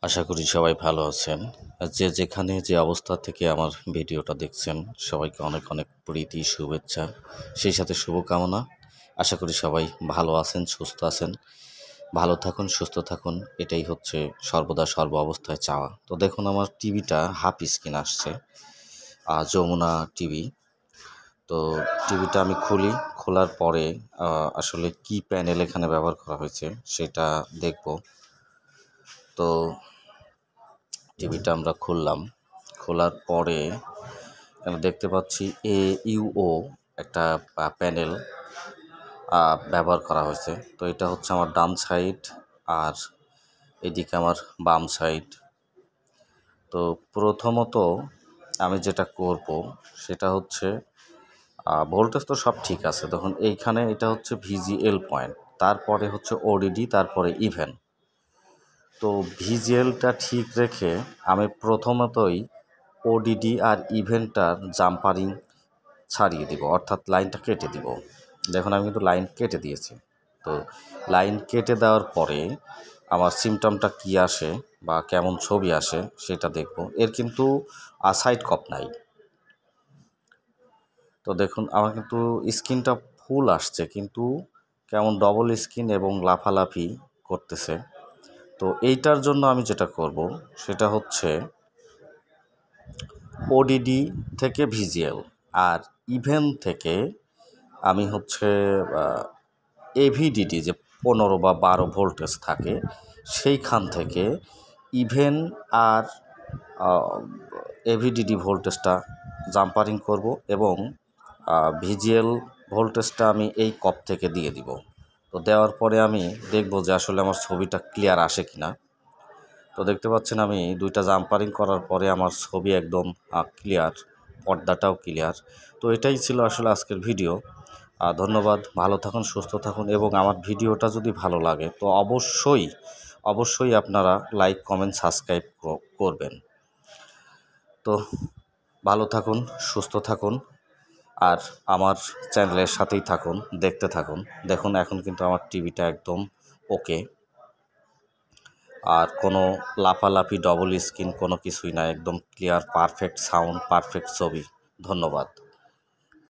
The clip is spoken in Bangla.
আশা করি সবাই ভালো আছেন। যে যেখানে যে অবস্থা থেকে আমার ভিডিওটা দেখছেন, সবাইকে অনেক অনেক প্রীতি, শুভেচ্ছা, সেই সাথে শুভকামনা। আশা করি সবাই ভালো আছেন, সুস্থ আছেন। ভালো থাকুন, সুস্থ থাকুন, এটাই হচ্ছে সর্বদা সর্ব অবস্থায় চাওয়া। তো দেখুন আমার টিভিটা হাফ স্ক্রিন আসছে, যমুনা টিভি। তো টিভিটা আমি খুলি, খোলার পরে আসলে কি প্যানেল এখানে ব্যবহার করা হয়েছে সেটা দেখব। তো টিভিটা আমরা খুললাম, খোলার পরে আমরা দেখতে পাচ্ছি AUO একটা প্যানেল ব্যবহার করা হয়েছে। তো এটা হচ্ছে আমার ডান সাইড আর এদিকে আমার বাম সাইড। তো প্রথমত আমি যেটা করব সেটা হচ্ছে ভোল্টেজ তো সব ঠিক আছে। দেখুন এইখানে এটা হচ্ছে VGL পয়েন্ট, তারপরে হচ্ছে ODD, তারপরে ইভেন। তো ভিজুয়ালটা ঠিক রেখে আমি প্রথমতই ODD আর ইভেন্টটার জাম্পারিং ছাড়িয়ে দিব, অর্থাৎ লাইনটা কেটে দিব। দেখুন আমি কিন্তু লাইন কেটে দিয়েছি। তো লাইন কেটে দেওয়ার পরে আমার সিমটমটা কী আসে বা কেমন ছবি আসে সেটা দেখব। এর কিন্তু সাইড কপ নাই। তো দেখুন আমার কিন্তু স্ক্রিনটা ফুল আসছে, কিন্তু কেমন ডবল স্ক্রিন এবং লাফালাফি করতেছে। তো এইটার জন্য আমি যেটা করব সেটা হচ্ছে ODD থেকে VGL আর ইভেন থেকে আমি হচ্ছে AVDD, যে 15 বা 12 ভোল্টেজ থাকে, সেইখান থেকে ইভেন আর AVDD ভোল্টেজটা জাম্পারিং করব এবং VGL ভোল্টেজটা আমি এই কপ থেকে দিয়ে দিব। তো দেওয়ার পরে আমি দেখব যে আসলে আমার ছবিটা ক্লিয়ার আসে কি না। তো দেখতে পাচ্ছেন আমি দুইটা জাম্পারিং করার পরে আমার ছবি একদম ক্লিয়ার, পর্দাটাও ক্লিয়ার। তো এটাই ছিল আসলে আজকের ভিডিও। ধন্যবাদ, ভালো থাকুন, সুস্থ থাকুন, এবং আমার ভিডিওটা যদি ভালো লাগে তো অবশ্যই আপনারা লাইক, কমেন্ট, সাবস্ক্রাইব করবেন। তো ভালো থাকুন, সুস্থ থাকুন, আর আমার চ্যানেলের সাথেই থাকুন, দেখতে থাকুন। দেখুন এখন কিন্তু আমার টিভিটা একদম ওকে, আর কোনো লাফালাফি, ডবল স্ক্রিন কোনো কিছুই না, একদম ক্লিয়ার, পারফেক্ট সাউন্ড, পারফেক্ট ছবি। ধন্যবাদ।